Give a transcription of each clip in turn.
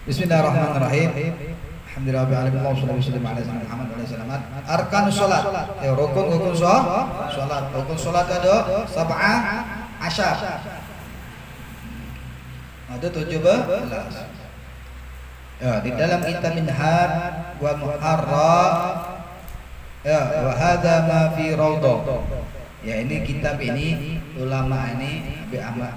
Bismillahirrahmanirrahim. Alhamdulillahirabbil alamin. Wassalatu wassalamu ala sayyidina Muhammad wa alihi wasallam. Arkanus salat. Ya, rukun salat. Rukun salat ada sab'ah asyar. Ada 17. Ya, di dalam kitab Minhaj wa Muharrar. Ya, wa hadza ma fi Raudhah. Ya, ini kitab ini ulama ini Abi Ahmad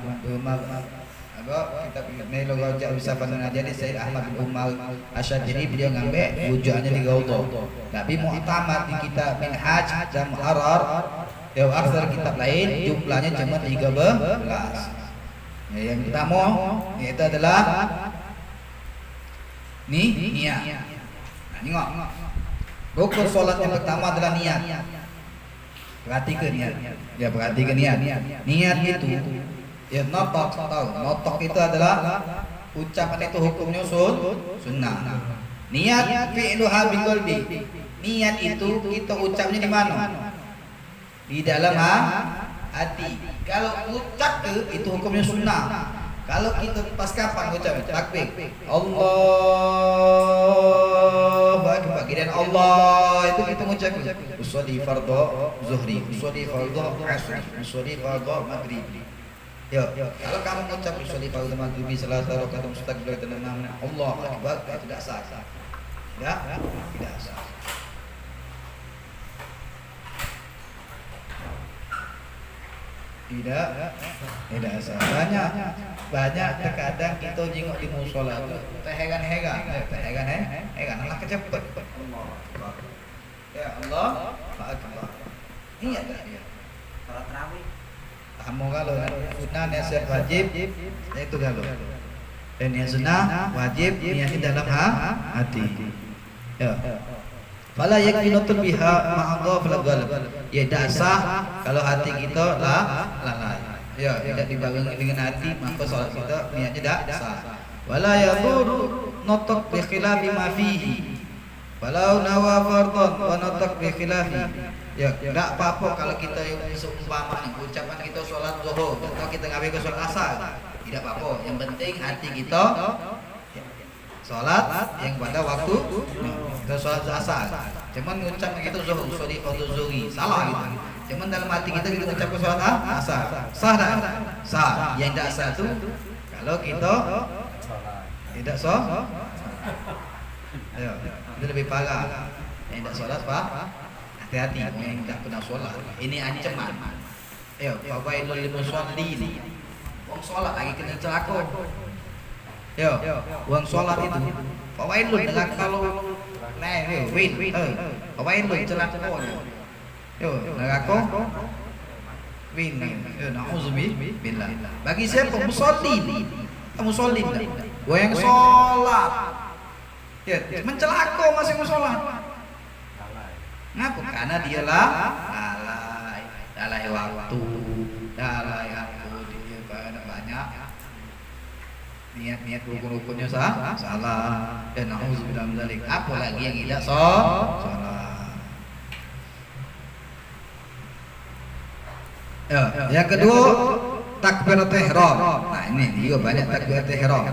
kitab ini logo bisa pada jadi Sayyid Ahmad bin Umar Asyadili beliau ngambil rujukannya di Raudhah. Tapi mu'tamad di kitab Minhaj dan Muharrar ya aksar kitab lain jumlahnya cuma 13. Ya, yang pertama yaitu adalah niat. Nah, tengok. Rukun salat yang pertama adalah niat. Perhatikan niat. Ya, perhatikan niat. Niat itu ya notok itu adalah ucapan itu hukumnya sunnah. Niat fi'luha biqalbi. Niat itu kita ucapnya di mana? Di dalam hati. Kalau ucap itu hukumnya sunnah. Kalau kita pas kapan ucap takbir Allahu akbar dan Allah itu kita mengucap usolli fardhu zuhri, usolli fardhu asri, usolli fardhu maghrib. Ya, kalau kamu mengucap usolli fardhu maghrib salat rakaat mustaqbil dengan Allah akbar tidak sah. Ya, tidak sah. Tidak sah. Banyak terkadang kita jenguk di musola hegan anak kecepet. Ya Allah akbar. Iya tak dia. Salat tarawih. Kamu kalau sunnah niat wajib itu kalau. Dan yang sunnah wajib niatnya dalam hati. Ya. Fala yakinu biha ma'adha fil ghalib. Ya tidak sah kalau hati kita lalai. Ya, tidak dibangun dengan hati maka salat kita niatnya tidak sah. Wala yadhuru natak bi khilafi ma fihi. Walau nawa fardhan wa natak bi khilafi. Ya, tidak apa-apa kalau kita seumpama ucapan kita salat zuhur atau kita ngawe ke salat asar. Tidak apa-apa, yang penting hati kita salat yang pada waktu kita salat asar. Cuman ngucap gitu zuhur, sorry fardhu zuhri, salah gitu. Cuman dalam hati kita ucapkan salat asar. Sah tak? Sah. Yang tidak sah itu kalau kita tidak sah. Ya, itu lebih parah. Yang tidak salat Pak, hati-hati yang tidak pernah salat. Ini ancaman. Ya, fawailul lil musallin. Wong salat lagi kena celaka. Ya, wong salat itu fawailul dengan kalau fawailul celaka. Yo, neraka win. Nauzubillah. Bagi siapa musallin? Musallin. Gua yang salat. Ya, mencelaka masih musola. Ngapa? Karena dialah lalai waktu, lalai aku dia banyak niat rukun-rukunnya salah dan nauzubillah min dzalik. Apalagi yang tidak salah. Ya, yang kedua takbiratul ihram. Nah, ini juga banyak takbiratul ihram.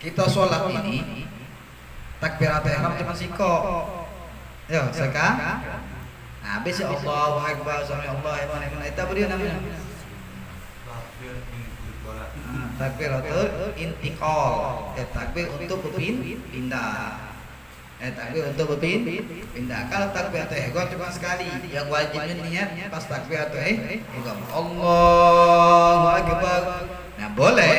Kita sholat ini takbiratul ihram cuma siko. Ya, sekarang. Nah, habis ya Allahu akbar, sami Allahu liman hamidah. Itu apa dia namanya? Takbiratul intiqal. Takbir untuk berpindah. Takbir untuk berpindah. Kalau takbiratul ihram cuma sekali. Yang wajibnya niat pas takbiratul ihram. Allahu akbar. Nah, boleh.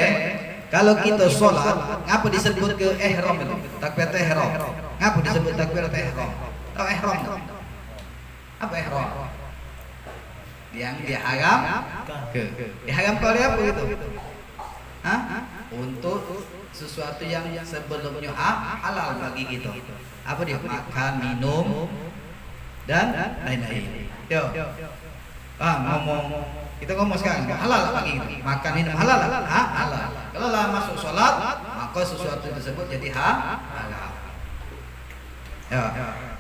Kalau kita sholat, ngapa disebut ke ihram itu? Takbiratul ihram. Ngapa disebut takbiratul ihram? Tahu ihram? Apa ihram? Yang diharam diharam oleh apa itu? Hah? Untuk sesuatu yang sebelumnya halal bagi kita. Apa dia? Makan, minum, dan lain-lain. Yo. Ngomong. Kita ngomong sekarang halal bagi kita. Makan, minum halal. Halal. Kalau lah masuk sholat, maka sesuatu tersebut jadi halal. Ya.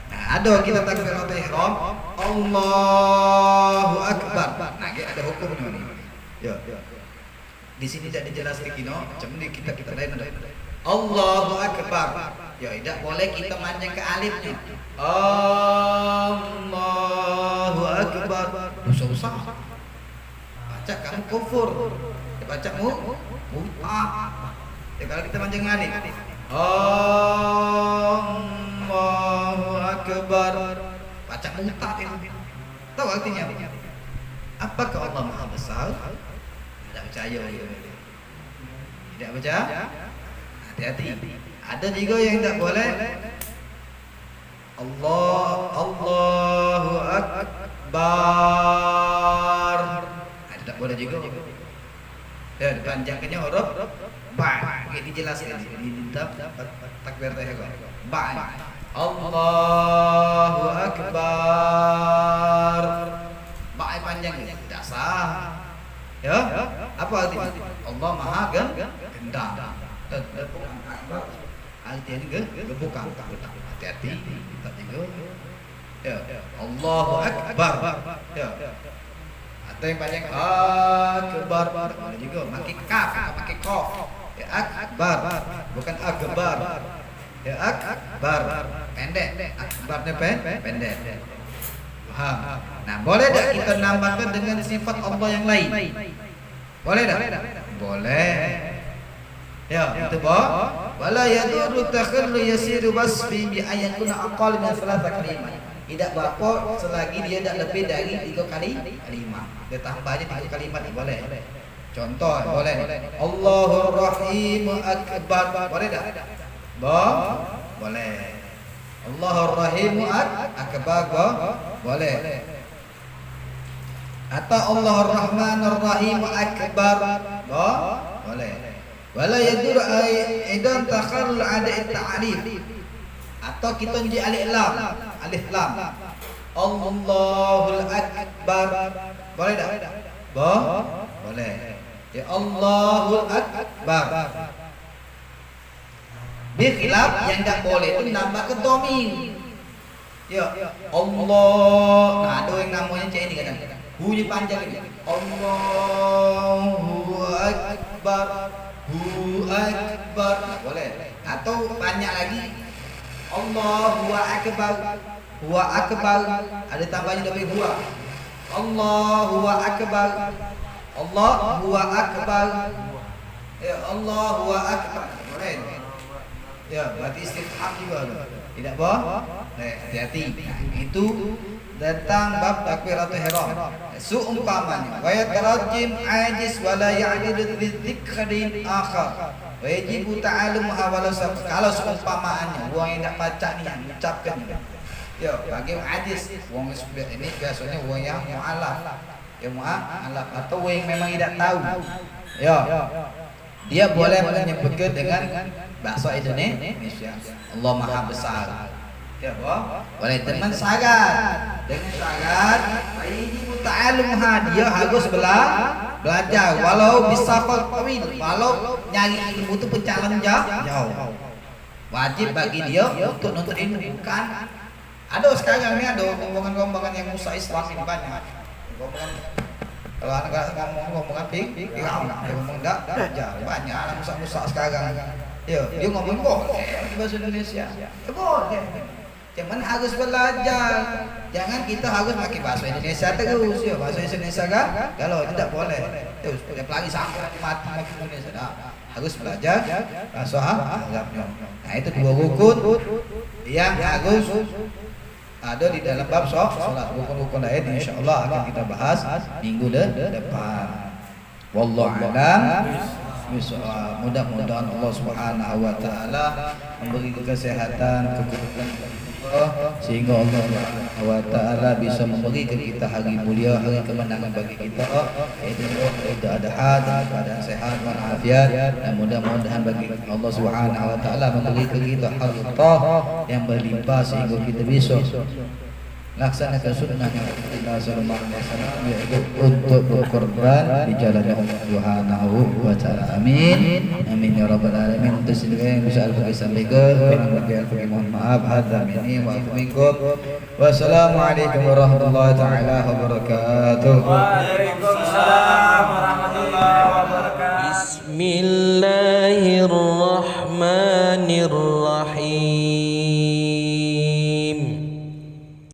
Nah, ada kita takbiratul ihram, Allahu akbar. Nah, ada hukumnya nih. Ya. Di sini tidak dijelaskan macam ni kita lain ada. Allahu Akbar. Ya, tidak boleh kita manjang ke alifnya. Allahu Akbar. Dosa. Baca kamu kufur. Bacamu kalau kita manjang alif. Allahu Akbar. Baca mutat itu. Tahu artinya? Apakah Allah Maha Besar? Tidak percaya. Tidak baca? Hati-hati. Ada juga yang tak boleh. Allahu Akbar. Itu tak boleh juga. Ya, dipanjangkannya huruf ba. Ini dijelaskan di takbir tahiyat. Ba. Allahu Akbar. Ba panjang tidak sah. Ya, apa artinya? Allah Maha gendang. Artinya gebukan. Hati-hati, tak juga. Ya, Allahu Akbar. Ya. Atau yang panjang Akbar. Boleh juga pakai kaf, pakai qaf. Ya, Akbar, bukan Akbar. Ya, Akbar. Pendek. Akbarnya pendek. Paham? Nah, boleh tak kita nambahkan dengan sifat Allah yang lain? Boleh tak? Boleh. Ya, itu bah. Wala yadurru takhillu yasiru wasfi bi ayakuna aqall min thalatha kalimat. Tidak berapa selagi dia tak lebih dari 3 kalimat. Dia tambah aja 3 kalimat boleh. Contoh boleh. Allahur Rahim Akbar. Boleh tak? Boleh. Allahur Rahim Akbar boleh. Atau Allahur Rahmanur Rahim Akbar boleh. Wala yadur aidan takhallul ada ta'rif. Atau kita uji alif lam. Allahul Akbar. Boleh tak? Boleh. Ya Allahul Akbar. Bikhilaf yang tak boleh itu nambah ke domir. Ya Allah. Nah, ada yang namanya macam ini kadang. Bunyi panjang ini. Allahu Akbar. Hu Akbar. Boleh. Atau banyak lagi. Allahu Akbar. Huwa Akbar. Ada tambahnya lebih huwa. Allahu Akbar. Allahu Akbar. Ya Allahu Akbar. Boleh. Ya, berarti istifham juga. Tidak boleh. Hati-hati. Nah, itu tentang bab takbiratul ihram. Seumpamanya wa yatarajjim ajiz wa la ya'dilu bidzikrin akhar. Wa yajibu ta'allum awal kalau seumpamaannya orang yang tak baca ni yang ucapkan. Ya, bagi ajiz, orang ini biasanya orang yang mu'allaf. Ya mu'allaf atau orang yang memang tidak tahu. Ya. Dia boleh menyebutkan dengan bahasa Indonesia. Allah Maha Besar. Ya, boleh teman syarat. Dengan syarat ini ta'allumha, dia harus belajar walau bisafal tawil, walau nyari ilmu itu perjalanan jauh. Wajib bagi dia untuk nuntut ilmu. Bukan ada sekarang ni ada rombongan-rombongan yang musa Islam ini banyak. Kalau anak ngomong ngomong tak banyak anak musa sekarang. Ya, dia ngomong boleh bahasa Indonesia. Boleh. Cuman harus belajar. Jangan kita harus pakai bahasa Indonesia terus. Ya, bahasa Indonesia kan? Kalau tidak boleh. Terus apalagi sampai mati pakai Indonesia. Harus belajar bahasa Arabnya. Nah, itu 2 rukun yang harus ada di dalam bab salat. Rukun-rukun lain insyaallah akan kita bahas minggu depan. Wallahu a'lam. Mudah-mudahan Allah Subhanahu wa taala memberi kesehatan, kekuatan sehingga Allah Subhanahu wa taala bisa memberi ke kita hari mulia, hari kemenangan bagi kita, yaitu Idul Adha dalam keadaan sehat dan afiat, dan mudah-mudahan bagi Allah Subhanahu wa taala memberi ke kita harta yang berlimpah sehingga kita bisa laksanakan sunnahnya Rasulullah sallallahu alaihi wasallam, yaitu untuk berkorban di jalan Allah Subhanahu wa taala. Amin. Amin ya rabbal alamin. Untuk yang bisa aku sampaikan, kurang lebih aku mohon maaf. Hadza minni wa minkum. Wassalamualaikum warahmatullahi taala wabarakatuh. Waalaikumsalam warahmatullahi wabarakatuh. Bismillahirrahmanirrahim.